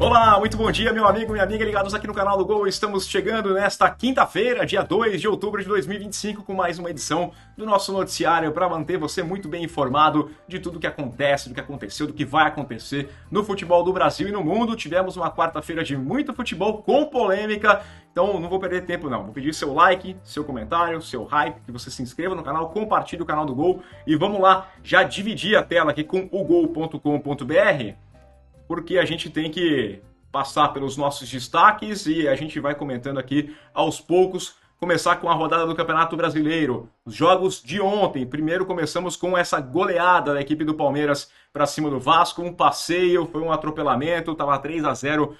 Olá, muito bom dia, meu amigo, minha amiga, ligados aqui no canal do Gol. Estamos chegando nesta quinta-feira, dia 2 de outubro de 2025, com mais uma edição do nosso noticiário para manter você muito bem informado de tudo que acontece, do que aconteceu, do que vai acontecer no futebol do Brasil e no mundo. Tivemos uma quarta-feira de muito futebol com polêmica, então não vou perder tempo não. Vou pedir seu like, seu comentário, seu hype, que você se inscreva no canal, compartilhe o canal do Gol e vamos lá já dividir a tela aqui com o gol.com.br. Porque a gente tem que passar pelos nossos destaques e a gente vai comentando aqui aos poucos. Começar com a rodada do Campeonato Brasileiro. Os jogos de ontem. Primeiro começamos com essa goleada da equipe do Palmeiras para cima do Vasco. Um passeio, foi um atropelamento, estava 3-0.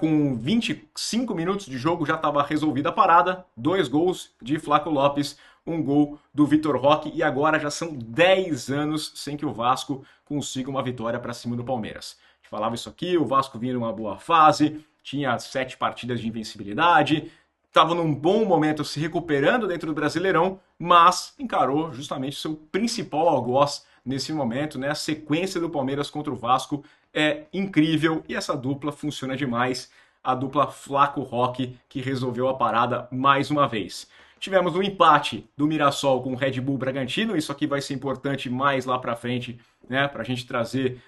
Com 25 minutos de jogo já estava resolvida a parada. 2 gols de Flaco Lopes, um gol do Vitor Roque. E agora já são 10 anos sem que o Vasco consiga uma vitória para cima do Palmeiras. Falava isso aqui, o Vasco vinha numa boa fase, tinha 7 partidas de invencibilidade, estava num bom momento se recuperando dentro do Brasileirão, mas encarou justamente seu principal algoz nesse momento, né? A sequência do Palmeiras contra o Vasco é incrível e essa dupla funciona demais, a dupla Flaco Roque que resolveu a parada mais uma vez. Tivemos um empate do Mirassol com o Red Bull Bragantino, isso aqui vai ser importante mais lá para frente, né, para a gente trazer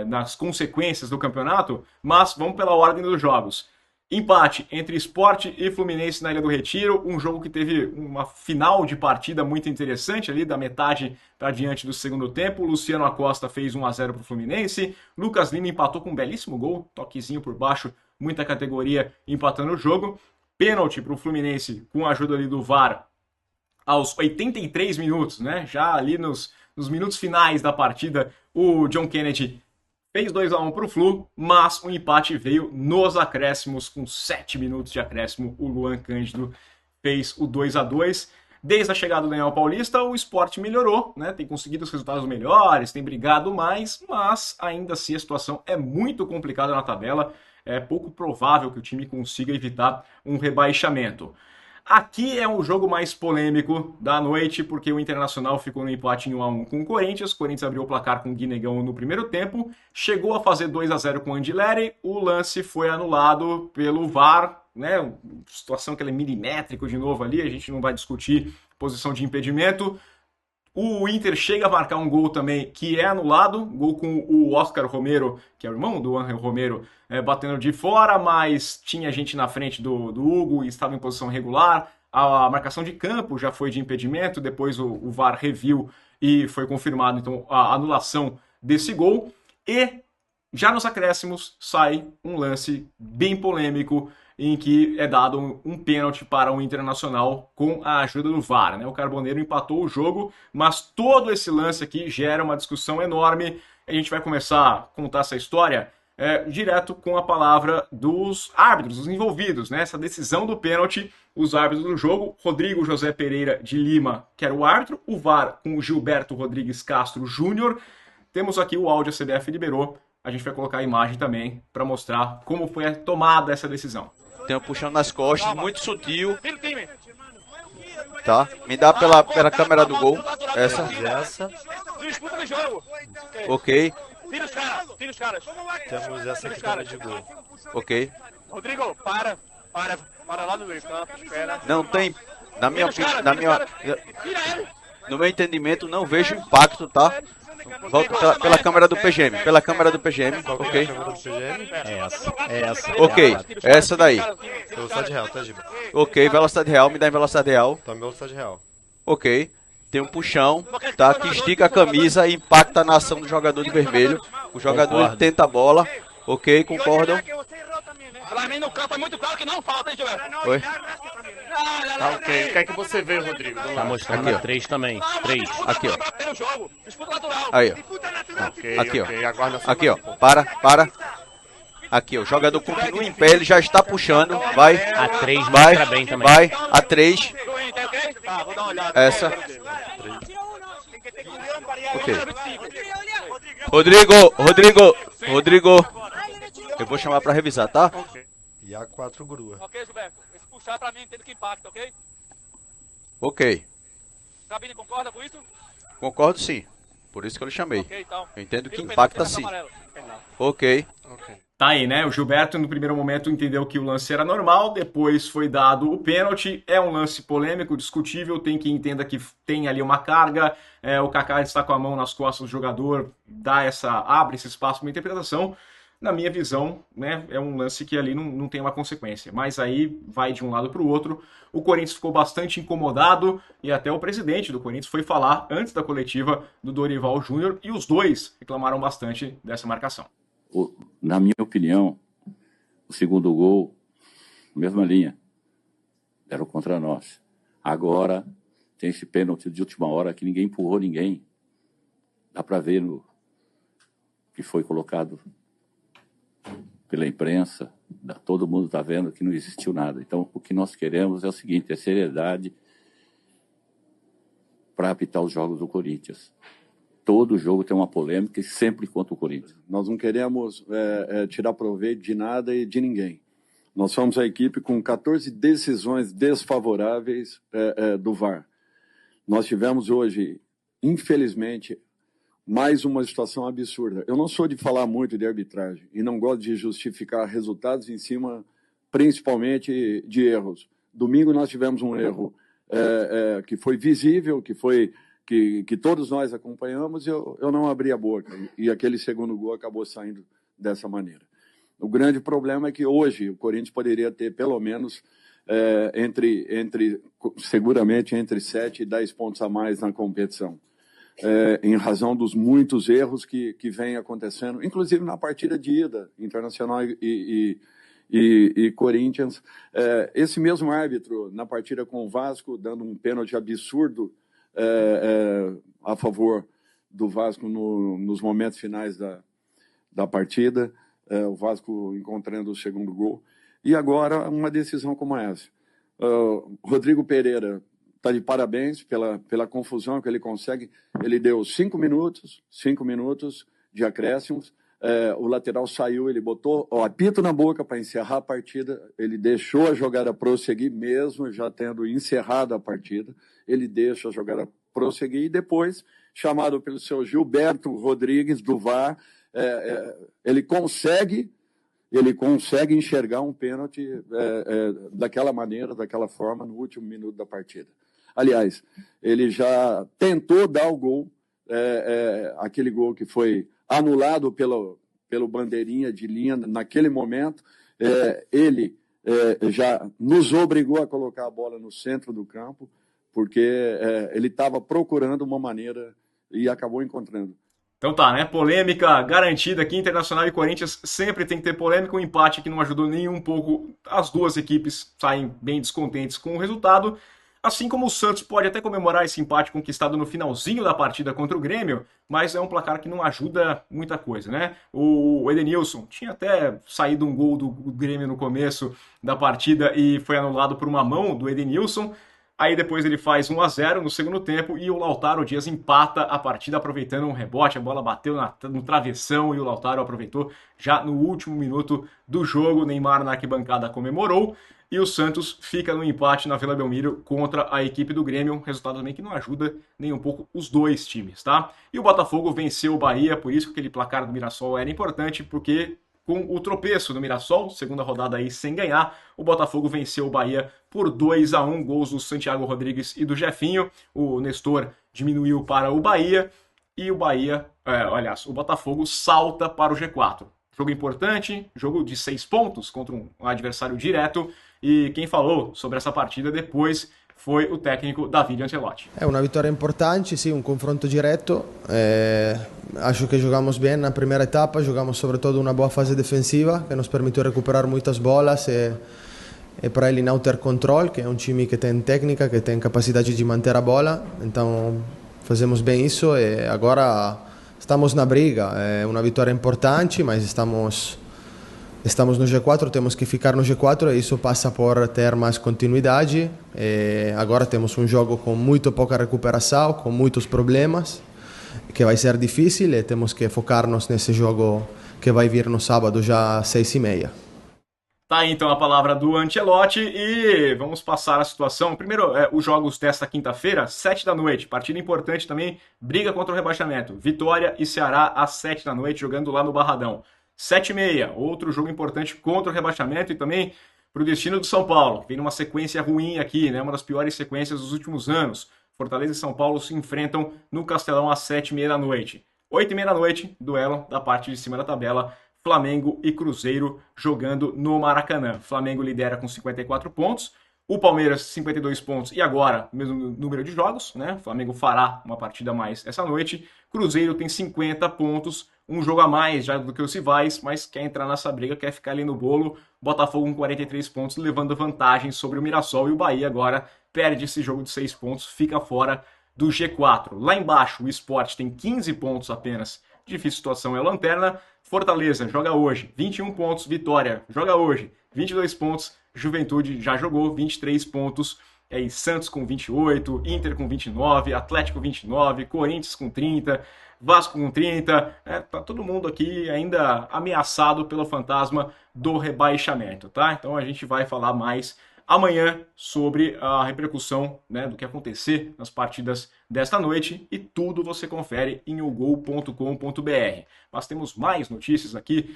nas consequências do campeonato, mas vamos pela ordem dos jogos. Empate entre Sport e Fluminense na Ilha do Retiro, um jogo que teve uma final de partida muito interessante ali, da metade para diante do segundo tempo. Luciano Acosta fez 1-0 para o Fluminense, Lucas Lima empatou com um belíssimo gol, toquezinho por baixo, muita categoria empatando o jogo. Pênalti para o Fluminense com a ajuda ali do VAR aos 83 minutos, né? Já ali nos minutos finais da partida, o John Kennedy fez 2-1 para o Flu, mas o empate veio nos acréscimos, com 7 minutos de acréscimo, o Luan Cândido fez o 2-2. Desde a chegada do Daniel Paulista, o Sport melhorou, né? Tem conseguido os resultados melhores, tem brigado mais, mas ainda assim a situação é muito complicada na tabela. É pouco provável que o time consiga evitar um rebaixamento. Aqui é o jogo mais polêmico da noite, porque o Internacional ficou no empate em 1-1 com o Corinthians. O Corinthians abriu o placar com o Guinegão no primeiro tempo, chegou a fazer 2-0 com o Andileri, o lance foi anulado pelo VAR, né? Situação que é milimétrico de novo ali, a gente não vai discutir posição de impedimento. O Inter chega a marcar um gol também que é anulado, gol com o Oscar Romero, que é o irmão do Ángel Romero, batendo de fora, mas tinha gente na frente do Hugo e estava em posição regular. A marcação de campo já foi de impedimento, depois o VAR reviu e foi confirmado então a anulação desse gol. E já nos acréscimos sai um lance bem polêmico, em que é dado um pênalti para o Internacional com a ajuda do VAR, né? O Carboneiro empatou o jogo, mas todo esse lance aqui gera uma discussão enorme. A gente vai começar a contar essa história direto com a palavra dos árbitros, dos envolvidos, né? Essa decisão do pênalti, os árbitros do jogo, Rodrigo José Pereira de Lima, que era o árbitro, o VAR com o Gilberto Rodrigues Castro Júnior. Temos aqui o áudio, a CBF liberou, a gente vai colocar a imagem também para mostrar como foi tomada essa decisão. Tem um puxão nas costas, muito sutil. Tá, me dá pela câmera do gol. Essa. Ok. Tira os caras. Temos essa aqui também de gol. Ok. Rodrigo, para lá no meio campo, espera. Não tem, no meu entendimento, não vejo impacto, tá? Volta pela câmera do PGM, ok? É essa. Ok, essa daí. Velocidade real, tá, Giba? Ok, velocidade real, me dá em velocidade real. Toma velocidade real. Ok, tem um puxão, tá? Que estica a camisa e impacta na ação do jogador de vermelho. O jogador tenta a bola, ok, concordam? Pra mim no campo é muito claro que não falta, hein, Gilberto? Oi? Tá, ok. O que é que você vê, Rodrigo? Tá mostrando Aqui, ó. 3 também. 3. Aqui, ó. Disputa natural. Aí, ó. Ok, Aqui, ó. ok. Aguarda só Aqui, ó. mais um pouco. Para. Aqui, ó. O jogador continua em pé, ele já está puxando. Vai. A 3 Vai. mostra bem também. Vai. A 3. Tá, vou dar uma olhada. Essa. Ok. Rodrigo. Eu vou chamar pra revisar, tá? E a 4 grua. Ok, Gilberto. Esse puxar pra mim entendo que impacta, ok? Ok. Cabine concorda com isso? Concordo sim. Por isso que eu lhe chamei. Ok, então. Eu entendo que Fica impacta pegando sim. amarelo. Ok. Tá aí, né? O Gilberto, no primeiro momento, entendeu que o lance era normal, depois foi dado o pênalti. É um lance polêmico, discutível, tem quem entenda que tem ali uma carga. O Kaká está com a mão nas costas do jogador, abre esse espaço para uma interpretação. Na minha visão, né, é um lance que ali não tem uma consequência. Mas aí vai de um lado para o outro. O Corinthians ficou bastante incomodado e até o presidente do Corinthians foi falar antes da coletiva do Dorival Júnior e os dois reclamaram bastante dessa marcação. Na minha opinião, o segundo gol, mesma linha, era contra nós. Agora tem esse pênalti de última hora que ninguém empurrou ninguém. Dá para ver no que foi colocado pela imprensa, todo mundo está vendo que não existiu nada. Então, o que nós queremos é o seguinte, é seriedade para apitar os jogos do Corinthians. Todo jogo tem uma polêmica e sempre contra o Corinthians. Nós não queremos tirar proveito de nada e de ninguém. Nós somos a equipe com 14 decisões desfavoráveis do VAR. Nós tivemos hoje, infelizmente, mais uma situação absurda. Eu não sou de falar muito de arbitragem e não gosto de justificar resultados em cima, principalmente, de erros. Domingo nós tivemos um erro que foi visível, que todos nós acompanhamos, eu não abri a boca. E aquele segundo gol acabou saindo dessa maneira. O grande problema é que hoje o Corinthians poderia ter pelo menos seguramente entre 7 e 10 pontos a mais na competição. Em razão dos muitos erros que vêm acontecendo, inclusive na partida de ida, Internacional e Corinthians. Esse mesmo árbitro, na partida com o Vasco, dando um pênalti absurdo a favor do Vasco nos momentos finais da partida, o Vasco encontrando o segundo gol. E agora uma decisão como essa. Rodrigo Pereira está de parabéns pela confusão que ele consegue. Ele deu 5 minutos de acréscimos. O lateral saiu, ele botou o apito na boca para encerrar a partida. Ele deixou a jogada prosseguir, mesmo já tendo encerrado a partida. Ele deixa a jogada prosseguir e depois, chamado pelo seu Gilberto Rodrigues, do VAR, ele consegue enxergar um pênalti daquela maneira, daquela forma, no último minuto da partida. Aliás, ele já tentou dar o gol, aquele gol que foi anulado pelo bandeirinha de linha naquele momento. Ele já nos obrigou a colocar a bola no centro do campo, porque ele estava procurando uma maneira e acabou encontrando. Então tá, né? Polêmica garantida aqui, Internacional e Corinthians sempre tem que ter polêmica, um empate que não ajudou nem um pouco, as duas equipes saem bem descontentes com o resultado, assim como o Santos pode até comemorar esse empate conquistado no finalzinho da partida contra o Grêmio, mas é um placar que não ajuda muita coisa, né? O Edenilson tinha até saído um gol do Grêmio no começo da partida e foi anulado por uma mão do Edenilson. Aí depois ele faz 1-0 no segundo tempo e o Lautaro Dias empata a partida aproveitando um rebote. A bola bateu no travessão e o Lautaro aproveitou já no último minuto do jogo. O Neymar na arquibancada comemorou e o Santos fica no empate na Vila Belmiro contra a equipe do Grêmio. Um resultado também que não ajuda nem um pouco os dois times, tá? E o Botafogo venceu o Bahia, por isso que aquele placar do Mirassol era importante, porque com o tropeço do Mirassol, segunda rodada aí sem ganhar, o Botafogo venceu o Bahia por 2-1, gols do Santiago Rodrigues e do Jefinho. O Nestor diminuiu para o Bahia e o Bahia, o Botafogo salta para o G4. Jogo importante, jogo de 6 pontos contra um adversário direto, e quem falou sobre essa partida depois foi o técnico Davide Ancelotti. È una vittoria importante, sì, un confronto diretto. Acho que jogamos bem na primeira etapa, jogamos sobretudo uma boa fase defensiva que nos permitiu recuperar muitas bolas e para ele não ter controle, que é um time que tem técnica, que tem capacidade de manter a bola. Então fazemos bem isso e agora estamos na briga. É uma vitória importante, mas estamos no G4, temos que ficar no G4 e isso passa por ter mais continuidade. Agora temos um jogo com muito pouca recuperação, com muitos problemas, que vai ser difícil e temos que focar-nos nesse jogo que vai vir no sábado já às 6h30. Tá aí então a palavra do Ancelotti e vamos passar a situação. Primeiro, os jogos desta quinta-feira, 7 da noite, partida importante também, briga contra o rebaixamento. Vitória e Ceará às 7 da noite, jogando lá no Barradão. 7h30, outro jogo importante contra o rebaixamento e também para o destino do São Paulo, que vem numa sequência ruim aqui, né? Uma das piores sequências dos últimos anos. Fortaleza e São Paulo se enfrentam no Castelão às 7h30 da noite. 8h30 da noite, duelo da parte de cima da tabela, Flamengo e Cruzeiro jogando no Maracanã. Flamengo lidera com 54 pontos, o Palmeiras 52 pontos e agora o mesmo número de jogos, né? O Flamengo fará uma partida a mais essa noite. Cruzeiro tem 50 pontos, um jogo a mais já do que os rivais, mas quer entrar nessa briga, quer ficar ali no bolo. Botafogo com 43 pontos, levando vantagem sobre o Mirassol, e o Bahia agora perde esse jogo de 6 pontos, fica fora do G4. Lá embaixo, o Sport tem 15 pontos apenas. Difícil situação, é a lanterna. Fortaleza joga hoje, 21 pontos. Vitória joga hoje, 22 pontos. Juventude já jogou, 23 pontos. E aí, Santos com 28, Inter com 29, Atlético 29, Corinthians com 30, Vasco com 30. Tá todo mundo aqui ainda ameaçado pelo fantasma do rebaixamento, tá? Então a gente vai falar mais amanhã sobre a repercussão, né, do que acontecer nas partidas desta noite, e tudo você confere em ogol.com.br. Mas temos mais notícias aqui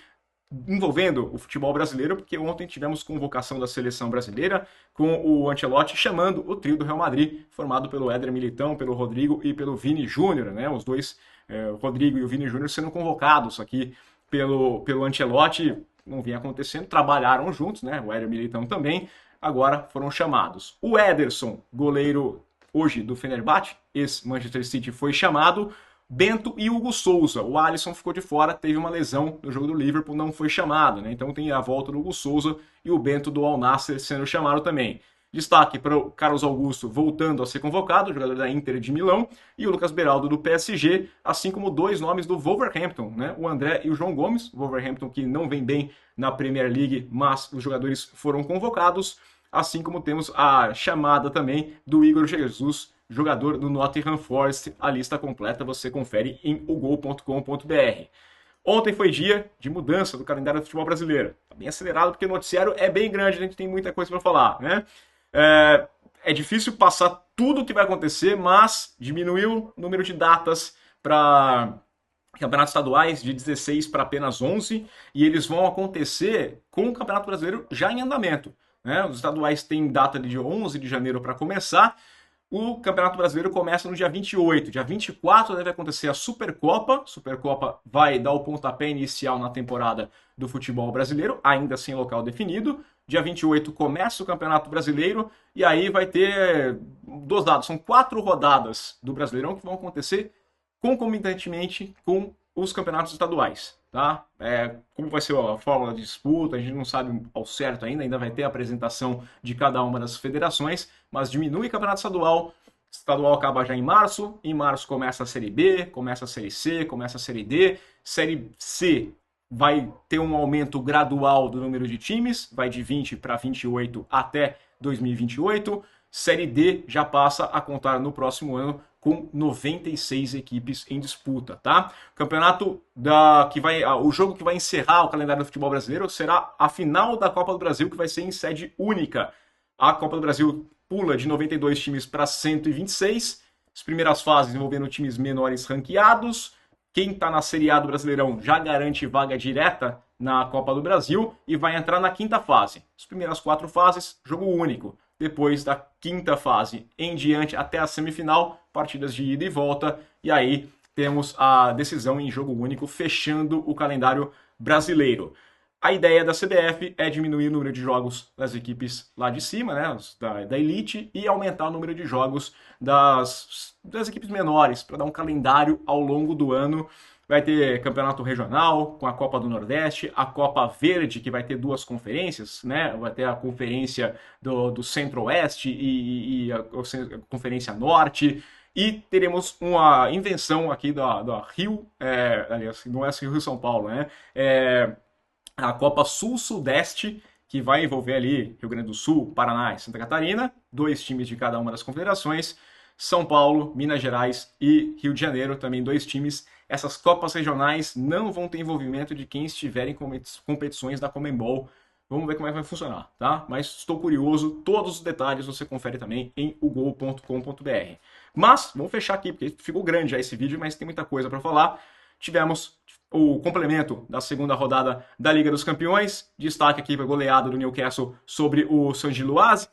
envolvendo o futebol brasileiro, porque ontem tivemos convocação da seleção brasileira com o Ancelotti chamando o trio do Real Madrid, formado pelo Éder Militão, pelo Rodrigo e pelo Vini Júnior, né? Os dois, o Rodrigo e o Vini Júnior, sendo convocados aqui pelo Ancelotti. Não vinha acontecendo, trabalharam juntos, né? O Éder Militão também. Agora foram chamados. O Ederson, goleiro hoje do Fenerbahçe, ex-Manchester City, foi chamado. Bento e Hugo Souza. O Alisson ficou de fora, teve uma lesão no jogo do Liverpool, não foi chamado, né? Então tem a volta do Hugo Souza e o Bento do Al Nassr sendo chamado também. Destaque para o Carlos Augusto voltando a ser convocado, jogador da Inter de Milão, e o Lucas Beraldo do PSG, assim como dois nomes do Wolverhampton, né? O André e o João Gomes. O Wolverhampton que não vem bem na Premier League, mas os jogadores foram convocados, assim como temos a chamada também do Igor Jesus, jogador do Nottingham Forest. A lista completa você confere em ogol.com.br. Ontem foi dia de mudança do calendário do futebol brasileiro. Tá bem acelerado porque o noticiário é bem grande, a gente tem muita coisa para falar, né? É difícil passar tudo o que vai acontecer, mas diminuiu o número de datas para campeonatos estaduais de 16 para apenas 11, e eles vão acontecer com o Campeonato Brasileiro já em andamento, né? Os estaduais têm data de 11 de janeiro para começar. O Campeonato Brasileiro começa no dia 28. Dia 24 deve acontecer a Supercopa. Supercopa vai dar o pontapé inicial na temporada do futebol brasileiro, ainda sem local definido. Dia 28 começa o Campeonato Brasileiro e aí vai ter duas datas. São 4 rodadas do Brasileirão que vão acontecer concomitantemente com os campeonatos estaduais, tá? Como vai ser a fórmula de disputa, a gente não sabe ao certo ainda vai ter a apresentação de cada uma das federações, mas diminui o campeonato estadual. Estadual acaba já em março começa a Série B, começa a Série C, começa a Série D. Série C vai ter um aumento gradual do número de times, vai de 20 para 28 até 2028. Série D já passa a contar no próximo ano com 96 equipes em disputa, tá? O jogo que vai encerrar o calendário do futebol brasileiro será a final da Copa do Brasil, que vai ser em sede única. A Copa do Brasil pula de 92 times para 126. As primeiras fases envolvendo times menores ranqueados. Quem está na Série A do Brasileirão já garante vaga direta na Copa do Brasil e vai entrar na quinta fase. As primeiras 4 fases, jogo único. Depois da quinta fase em diante até a semifinal, partidas de ida e volta. E aí temos a decisão em jogo único, fechando o calendário brasileiro. A ideia da CBF é diminuir o número de jogos das equipes lá de cima, né, da elite, e aumentar o número de jogos das equipes menores, para dar um calendário ao longo do ano. Vai ter campeonato regional, com a Copa do Nordeste, a Copa Verde, que vai ter 2 conferências, né? Vai ter a conferência do Centro-Oeste e a Conferência Norte. E teremos uma invenção aqui da Rio, aliás, não é Rio São Paulo, né? A Copa Sul-Sudeste, que vai envolver ali Rio Grande do Sul, Paraná e Santa Catarina, 2 times de cada uma das confederações. São Paulo, Minas Gerais e Rio de Janeiro, também 2 times. Essas Copas regionais não vão ter envolvimento de quem estiver em competições da Conmebol Vamos ver como é que vai funcionar, tá? Mas estou curioso, todos os detalhes você confere também em ugol.com.br. Mas, vamos fechar aqui, porque ficou grande já esse vídeo, mas tem muita coisa para falar. Tivemos o complemento da segunda rodada da Liga dos Campeões. Destaque aqui para a goleada do Newcastle sobre o Saint-Gilloise.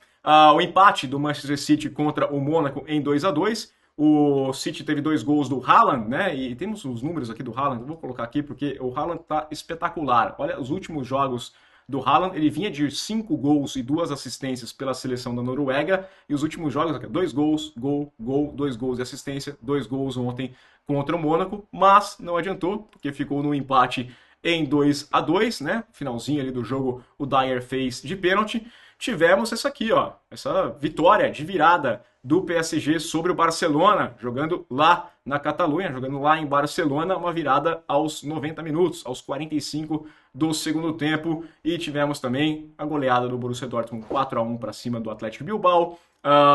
O empate do Manchester City contra o Mônaco em 2-2. O City teve 2 gols do Haaland, né? E temos os números aqui do Haaland. Eu vou colocar aqui porque o Haaland tá espetacular. Olha os últimos jogos do Haaland. Ele vinha de 5 gols e 2 assistências pela seleção da Noruega. E os últimos jogos aqui, 2 gols, gol, 2 gols de assistência, 2 gols ontem contra o Mônaco. Mas não adiantou, porque ficou no empate em 2-2, né? Finalzinho ali do jogo, o Dyer fez de pênalti. Tivemos essa aqui, ó, essa vitória de virada do PSG sobre o Barcelona, jogando lá na Catalunha, jogando lá em Barcelona, uma virada aos 90 minutos, aos 45 do segundo tempo. E tivemos também a goleada do Borussia Dortmund 4-1 para cima do Atlético Bilbao.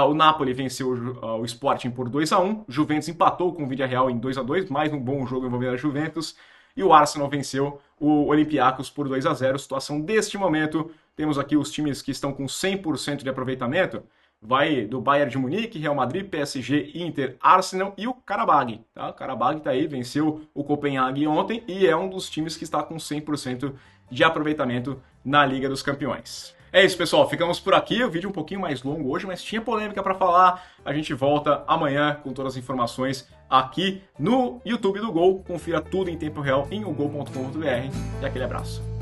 O Napoli venceu o Sporting por 2-1, Juventus empatou com o Villarreal em 2-2, mais um bom jogo envolvendo a Juventus. E o Arsenal venceu o Olympiacos por 2-0. Situação deste momento, temos aqui os times que estão com 100% de aproveitamento. Vai do Bayern de Munique, Real Madrid, PSG, Inter, Arsenal e o Karabag. Tá? O Karabag está aí, venceu o Copenhague ontem e é um dos times que está com 100% de aproveitamento na Liga dos Campeões. É isso, pessoal. Ficamos por aqui. O vídeo um pouquinho mais longo hoje, mas tinha polêmica para falar. A gente volta amanhã com todas as informações aqui no YouTube do Gol. Confira tudo em tempo real em ugol.com.br. E aquele abraço.